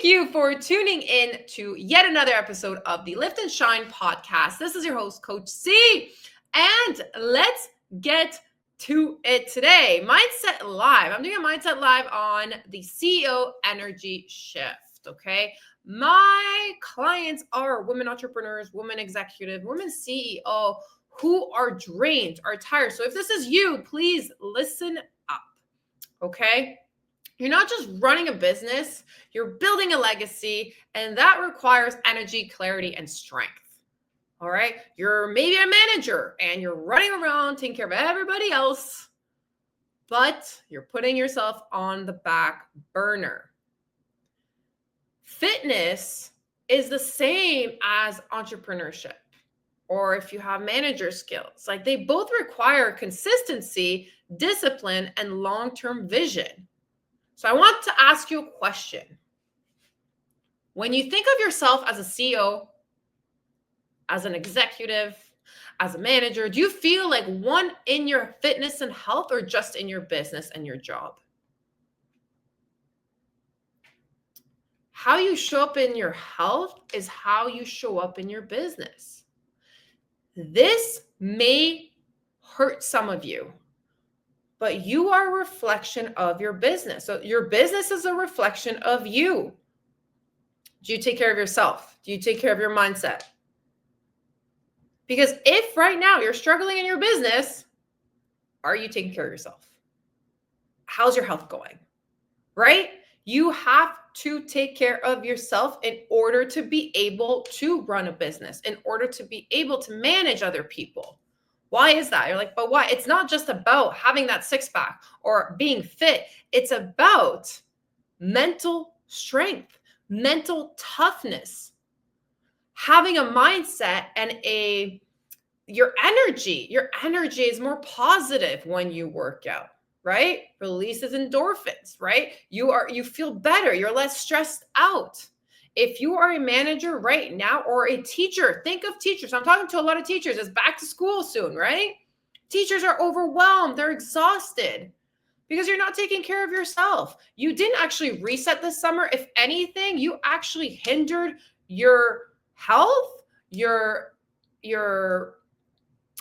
you for tuning in to yet another episode of the Lift and Shine podcast. This is your host, Coach C, and let's get to it today. Mindset Live. I'm doing a Mindset Live on the CEO energy shift, okay? My clients are women entrepreneurs, women executive, women CEO who are drained, are tired. So if this is you, please listen up, okay? You're not just running a business, you're building a legacy, and that requires energy, clarity, and strength. All right? You're maybe a manager and you're running around taking care of everybody else, but you're putting yourself on the back burner. Fitness is the same as entrepreneurship, or if you have manager skills. Like, they both require consistency, discipline, and long-term vision. So I want to ask you a question. When you think of yourself as a CEO, as an executive, as a manager, do you feel like one in your fitness and health, or just in your business and your job? How you show up in your health is how you show up in your business. This may hurt some of you, but you are a reflection of your business. So your business is a reflection of you. Do you take care of yourself? Do you take care of your mindset? Because if right now you're struggling in your business, are you taking care of yourself? How's your health going? Right? You have to take care of yourself in order to be able to run a business, in order to be able to manage other people. Why is that? You're like, but why? It's not just about having that six-pack or being fit. It's about mental strength, mental toughness, having a mindset and your energy. Your energy is more positive when you work out, right? Releases endorphins, right? You feel better. You're less stressed out. If you are a manager right now, or a teacher, think of teachers. I'm talking to a lot of teachers. It's back to school soon, right? Teachers are overwhelmed. They're exhausted because you're not taking care of yourself. You didn't actually reset this summer. If anything, you actually hindered your health, your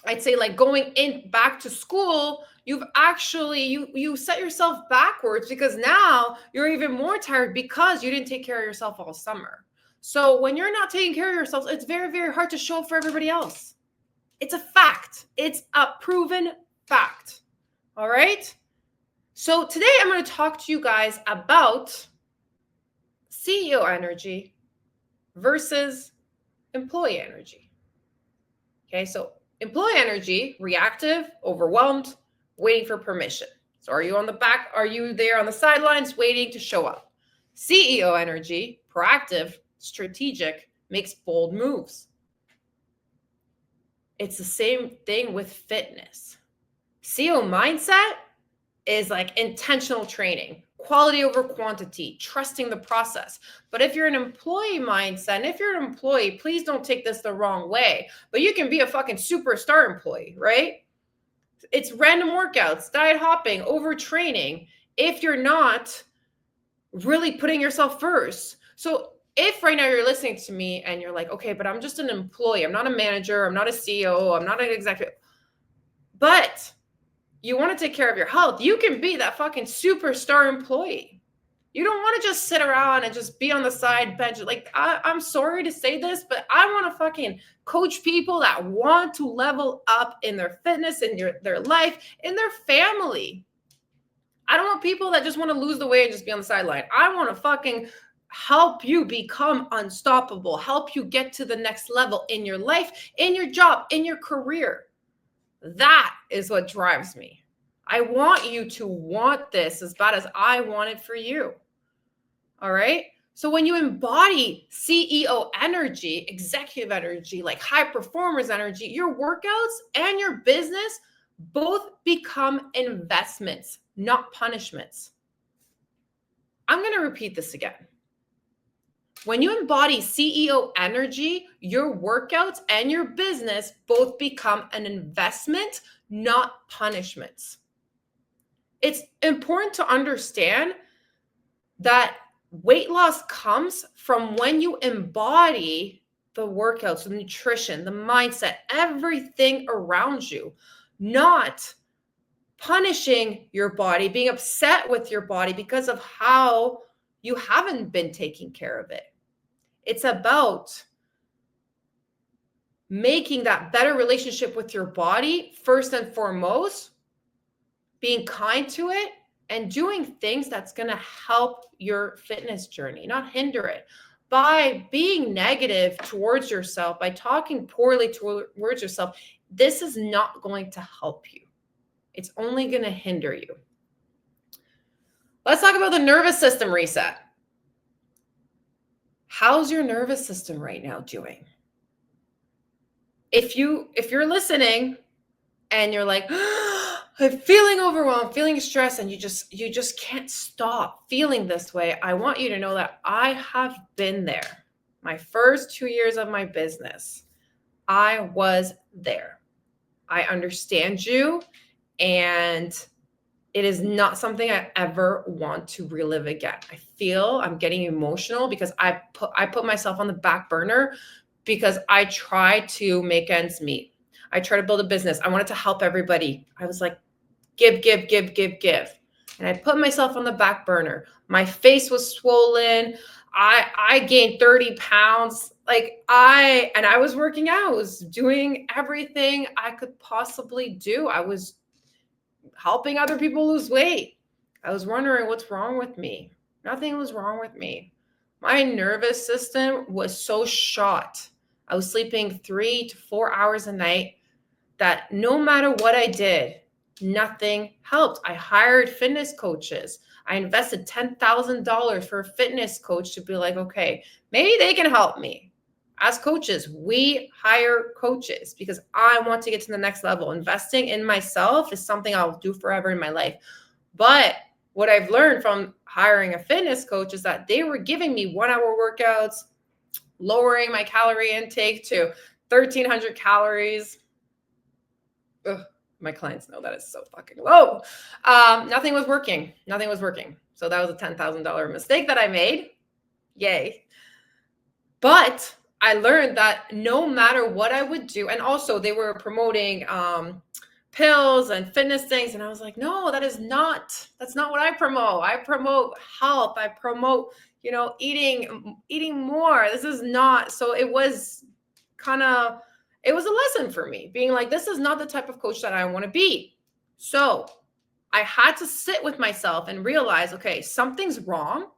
I'd say, like, going in back to school, you've actually, you set yourself backwards, because now you're even more tired because you didn't take care of yourself all summer. So when you're not taking care of yourself, it's very, very hard to show up for everybody else. It's a fact. It's a proven fact. All right. So today I'm going to talk to you guys about CEO energy versus employee energy. Okay. So employee energy, reactive, overwhelmed, waiting for permission. So are you on the back? Are you there on the sidelines waiting to show up? CEO energy, proactive, strategic, makes bold moves. It's the same thing with fitness. CEO mindset is like intentional training, quality over quantity, trusting the process. But if you're an employee mindset, and if you're an employee, please don't take this the wrong way, but you can be a fucking superstar employee, right? It's random workouts, diet hopping, overtraining, if you're not really putting yourself first. So if right now you're listening to me and you're like, okay, but I'm just an employee, I'm not a manager, I'm not a CEO, I'm not an executive, but you want to take care of your health, you can be that fucking superstar employee. You don't want to just sit around and just be on the side bench. Like, I'm sorry to say this, but I want to fucking coach people that want to level up in their fitness, in their life, in their family. I don't want people that just want to lose the weight and just be on the sideline. I want to fucking help you become unstoppable, help you get to the next level in your life, in your job, in your career. That is what drives me. I want you to want this as bad as I want it for you. All right. So when you embody CEO energy, executive energy, like high performers energy, your workouts and your business both become investments, not punishments. I'm going to repeat this again. When you embody CEO energy, your workouts and your business both become an investment, not punishments. It's important to understand that Weight loss comes from when you embody the workouts, the nutrition, the mindset, everything around you, not punishing your body, being upset with your body because of how you haven't been taking care of it. It's about making that better relationship with your body first and foremost, being kind to it, and doing things that's going to help your fitness journey, not hinder it. By being negative towards yourself, by talking poorly towards yourself, this is not going to help you. It's only going to hinder you. Let's talk about the nervous system reset. How's your nervous system right now doing? If you're listening and you're like, I'm feeling overwhelmed, feeling stressed, and you just can't stop feeling this way, I want you to know that I have been there. My first 2 years of my business, I was there. I understand you, and it is not something I ever want to relive again. I feel I'm getting emotional because I put myself on the back burner because I try to make ends meet. I try to build a business. I wanted to help everybody. I was like, give. And I put myself on the back burner. My face was swollen. I gained 30 pounds. I was working out. I was doing everything I could possibly do. I was helping other people lose weight. I was wondering what's wrong with me. Nothing was wrong with me. My nervous system was so shot. I was sleeping 3 to 4 hours a night that no matter what I did, nothing helped. I hired fitness coaches. I invested $10,000 for a fitness coach to be like, okay, maybe they can help me. As coaches, we hire coaches because I want to get to the next level. Investing in myself is something I'll do forever in my life. But what I've learned from hiring a fitness coach is that they were giving me 1-hour workouts, lowering my calorie intake to 1,300 calories. Ugh, my clients know that it's so fucking low. Nothing was working. So that was a $10,000 mistake that I made. Yay. But I learned that no matter what I would do, and also they were promoting pills and fitness things. And I was like, no, that's not what I promote. I promote health. I promote, eating more. This is not. So it was it was a lesson for me being like, this is not the type of coach that I want to be. So I had to sit with myself and realize, okay, something's wrong,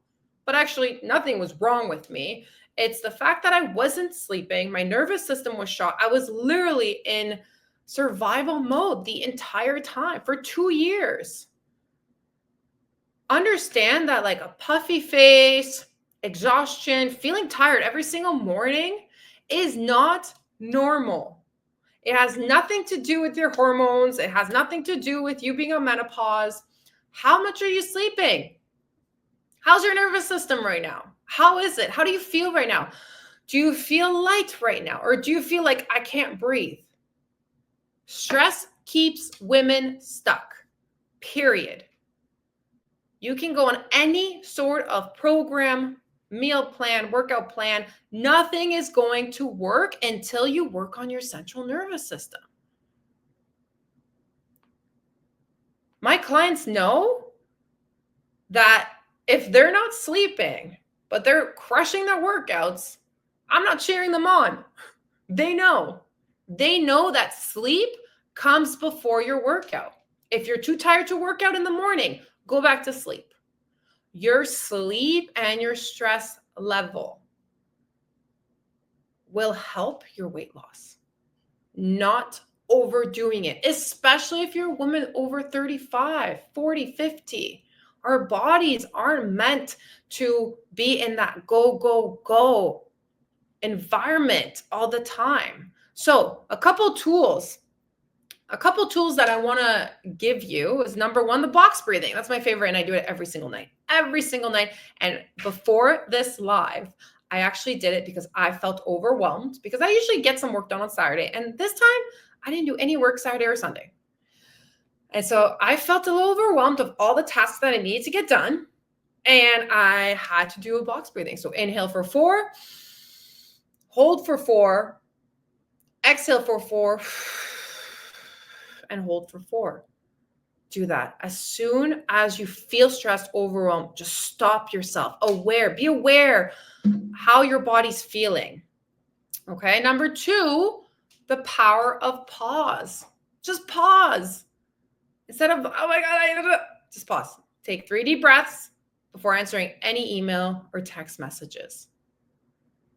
but actually nothing was wrong with me. It's the fact that I wasn't sleeping. My nervous system was shot. I was literally in survival mode the entire time for 2 years. Understand that like a puffy face, exhaustion, feeling tired every single morning is not normal. It has nothing to do with your hormones. It has nothing to do with you being on menopause. How much are you sleeping? How's your nervous system right now? How is it? How do you feel right now? Do you feel light right now? Or do you feel like I can't breathe? Stress keeps women stuck, period. You can go on any sort of program, meal plan, workout plan. Nothing is going to work until you work on your central nervous system. My clients know that if they're not sleeping, but they're crushing their workouts, I'm not cheering them on. They know that sleep comes before your workout. If you're too tired to work out in the morning, go back to sleep. Your sleep and your stress level will help your weight loss, not overdoing it, especially if you're a woman over 35, 40, 50. Our bodies aren't meant to be in that go environment all the time. So a couple tools that I want to give you is number one, the box breathing. That's my favorite. And I do it every single night. And before this live, I actually did it because I felt overwhelmed because I usually get some work done on Saturday. And this time I didn't do any work Saturday or Sunday. And so I felt a little overwhelmed of all the tasks that I needed to get done. And I had to do a box breathing. So inhale for 4, hold for 4, exhale for 4, and hold for 4. Do that. As soon as you feel stressed, overwhelmed, just stop yourself. Be aware how your body's feeling. Okay. Number 2, the power of pause. Just pause. Instead of, oh my God, just pause. Take 3 deep breaths before answering any email or text messages.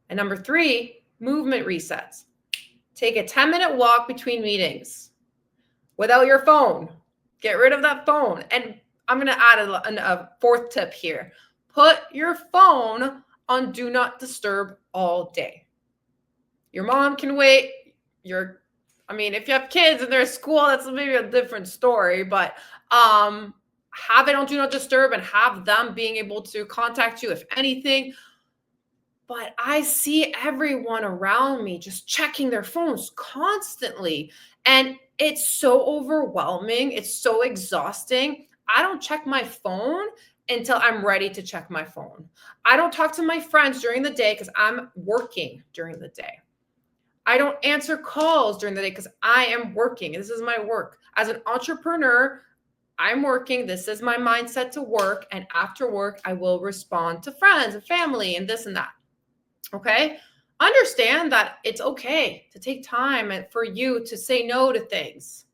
And number 3, movement resets. Take a 10-minute walk between meetings without your phone. Get rid of that phone. And I'm going to add a 4th tip here. Put your phone on do not disturb all day. Your mom can wait. If you have kids and they're at school, that's maybe a different story, but have it on do not disturb and have them being able to contact you if anything. But I see everyone around me just checking their phones constantly. And it's so overwhelming. It's so exhausting. I don't check my phone until I'm ready to check my phone. I don't talk to my friends during the day because I'm working during the day. I don't answer calls during the day because I am working. This is my work. As an entrepreneur, I'm working. This is my mindset to work. And after work, I will respond to friends and family and this and that. Okay. Understand that it's okay to take time and for you to say no to things.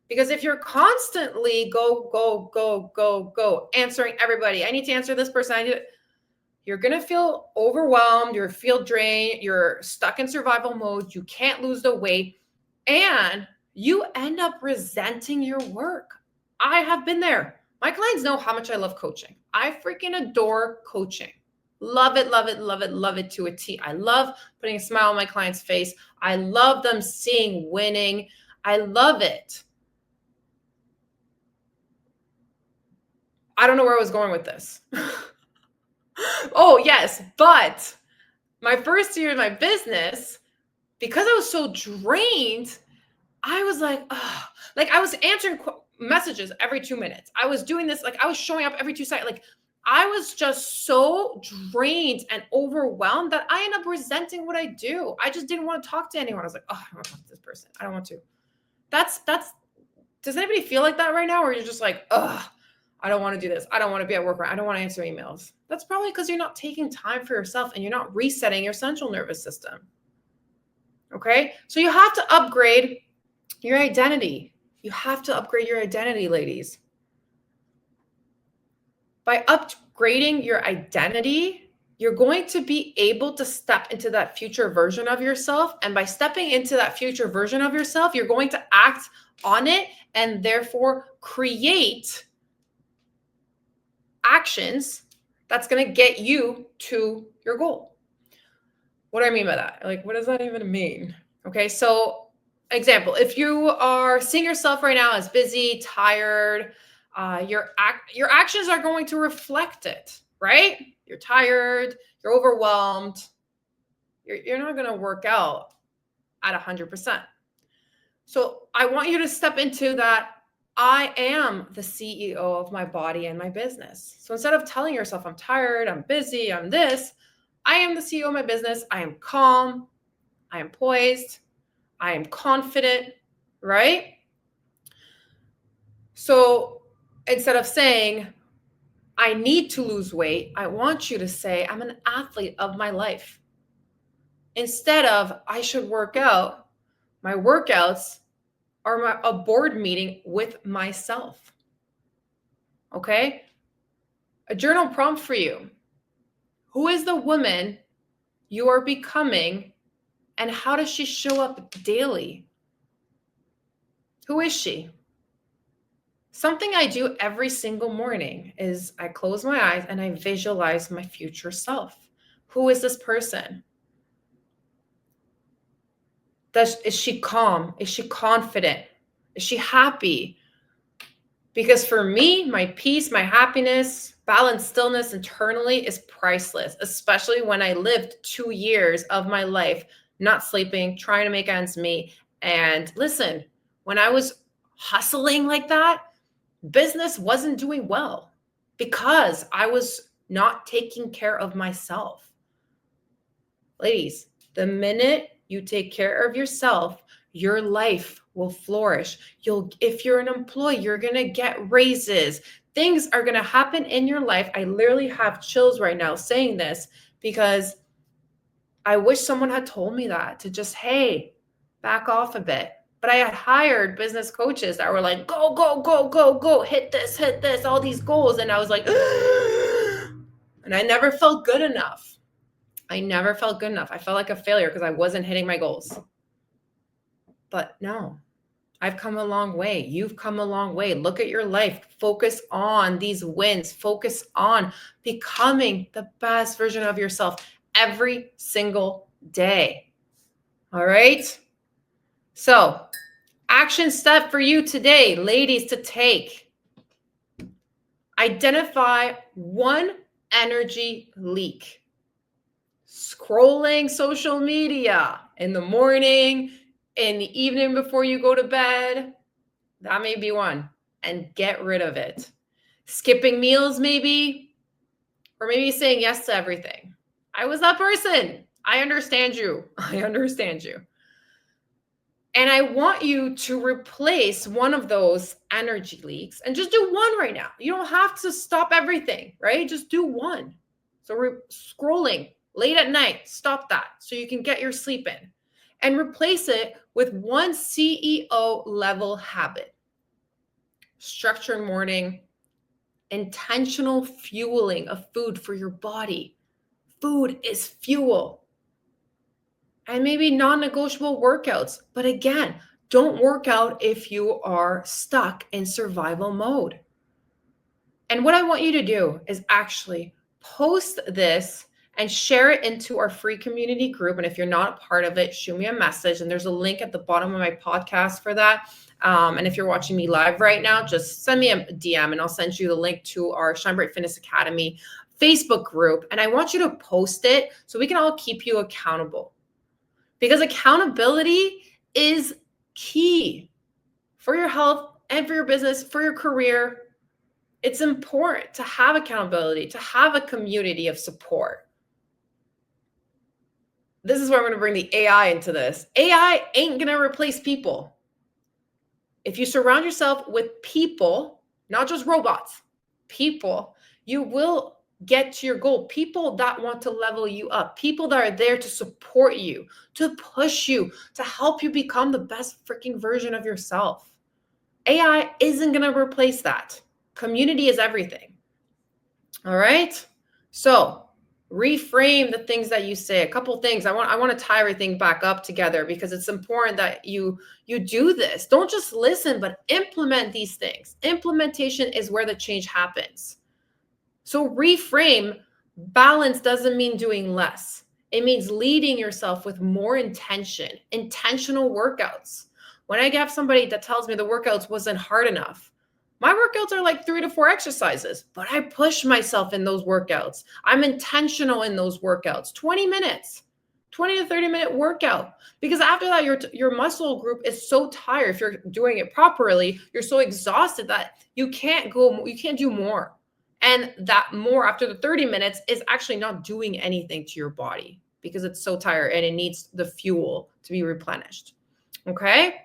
Because if you're constantly go, answering everybody, I need to answer this person, you're going to feel overwhelmed, you'll feel drained, you're stuck in survival mode, you can't lose the weight, and you end up resenting your work. I have been there. My clients know how much I love coaching. I freaking adore coaching. Love it, love it, love it, love it to a T. I love putting a smile on my client's face. I love them seeing winning. I love it. I don't know where I was going with this. Oh, yes. But my first year in my business, because I was so drained, I was like, oh, like I was answering messages every 2 minutes. I was doing this, like I was showing up every 2 seconds. Like I was just so drained and overwhelmed that I ended up resenting what I do. I just didn't want to talk to anyone. I was like, oh, I don't want to talk to this person. I don't want to. Does anybody feel like that right now? Or you're just like, ugh, I don't want to do this. I don't want to be at work. I don't want to answer emails. That's probably because you're not taking time for yourself and you're not resetting your central nervous system. Okay. So you have to upgrade your identity. You have to upgrade your identity, ladies. By upgrading your identity, you're going to be able to step into that future version of yourself. And by stepping into that future version of yourself, you're going to act on it and therefore create actions that's going to get you to your goal. What do I mean by that? Like, what does that even mean? Okay, so example, if you are seeing yourself right now as busy, tired, your actions are going to reflect it, right? You're tired, you're overwhelmed, you're not going to work out at 100%. So I want you to step into that. I am the CEO of my body and my business. So instead of telling yourself, I'm tired, I'm busy, I'm this, I am the CEO of my business. I am calm. I am poised. I am confident, right? So instead of saying, I need to lose weight, I want you to say, I'm an athlete of my life. Instead of, I should work out, my workouts are a board meeting with myself. Okay? A journal prompt for you. Who is the woman you are becoming, and how does she show up daily? Who is she? Something I do every single morning is I close my eyes and I visualize my future self. Who is this person? Is she calm? Is she confident? Is she happy? Because for me, my peace, my happiness, balance, stillness internally is priceless, especially when I lived 2 years of my life not sleeping, trying to make ends meet. And listen, when I was hustling like that, business wasn't doing well. because I was not taking care of myself. Ladies, the minute you take care of yourself, your life will flourish. If you're an employee, you're going to get raises. Things are going to happen in your life. I literally have chills right now saying this because I wish someone had told me that, to just, hey, back off a bit. But I had hired business coaches that were like, go, go, go, go, go, hit this, all these goals. And I was like, and I never felt good enough. I felt like a failure because I wasn't hitting my goals. But no, I've come a long way. You've come a long way. Look at your life. Focus on these wins. Focus on becoming the best version of yourself every single day. All right? So, action step for you today, ladies, to take. Identify one energy leak. Scrolling social media in the morning, in the evening before you go to bed. That may be one. And get rid of it. Skipping meals, maybe. Or maybe saying yes to everything. I was that person. I understand you. And I want you to replace one of those energy leaks and just do one right now. You don't have to stop everything, right? Just do one. So scrolling late at night, stop that so you can get your sleep in, and replace it with one CEO level habit. Structured morning, intentional fueling of food for your body. Food is fuel. And maybe non-negotiable workouts. But again, don't work out if you are stuck in survival mode. And what I want you to do is actually post this and share it into our free community group. And if you're not a part of it, shoot me a message. And there's a link at the bottom of my podcast for that. And if you're watching me live right now, just send me a DM and I'll send you the link to our Shine Bright Fitness Academy Facebook group. And I want you to post it so we can all keep you accountable. Because accountability is key for your health and for your business, for your career. It's important to have accountability, to have a community of support. This is where I'm going to bring the AI into this. AI ain't going to replace people. If you surround yourself with people, not just robots, people, you will get to your goal. People that want to level you up, people that are there to support you, to push you, to help you become the best freaking version of yourself. AI isn't going to replace that. Community is everything. All right. So reframe the things that you say. A couple things. I want to tie everything back up together because it's important that you do this. Don't just listen, but implement these things. Implementation is where the change happens. So reframe. Balance doesn't mean doing less. It means leading yourself with more intention, intentional workouts. When I have somebody that tells me the workouts wasn't hard enough, my workouts are like 3 to 4 exercises, but I push myself in those workouts. I'm intentional in those workouts. 20 minutes, 20 to 30 minute workout. Because after that, your muscle group is so tired. If you're doing it properly, you're so exhausted that you can't do more. And that more after the 30 minutes is actually not doing anything to your body because it's so tired and it needs the fuel to be replenished. Okay?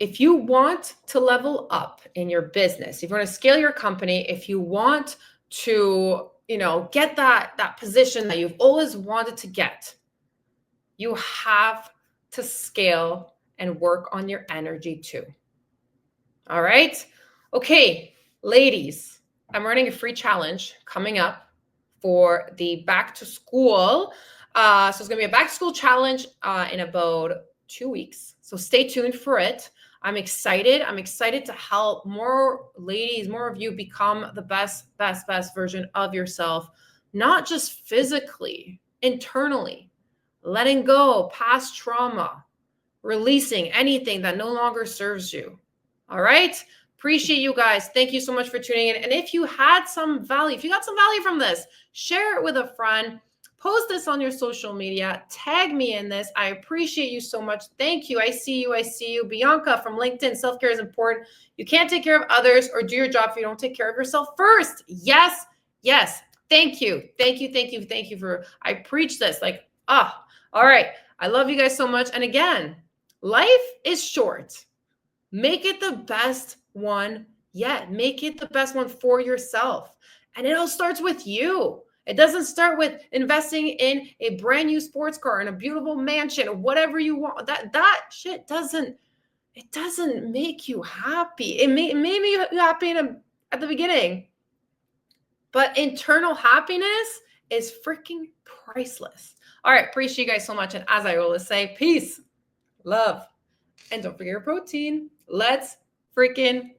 If you want to level up in your business, if you want to scale your company, if you want to, get that position that you've always wanted to get, you have to scale and work on your energy too. All right? Okay, ladies, I'm running a free challenge coming up for the back to school. So it's going to be a back to school challenge in about 2 weeks. So stay tuned for it. I'm excited. I'm excited to help more ladies, more of you become the best version of yourself, not just physically, internally, letting go past trauma, releasing anything that no longer serves you. All right. Appreciate you guys. Thank you so much for tuning in. And if you had some value, if you got some value from this, share it with a friend. Post this on your social media. Tag me in this. I appreciate you so much. Thank you. I see you. I see you. Bianca from LinkedIn. Self-care is important. You can't take care of others or do your job if you don't take care of yourself first. Yes. Yes. Thank you. Thank you. Thank you. Thank you for, I preach this like, all right. I love you guys so much. And again, life is short. Make it the best one yet. Make it the best one for yourself. And it all starts with you. It doesn't start with investing in a brand new sports car and a beautiful mansion or whatever you want. That shit doesn't make you happy. It made me happy at the beginning. But internal happiness is freaking priceless. All right, appreciate you guys so much. And as I always say, peace, love, and don't forget your protein. Let's freaking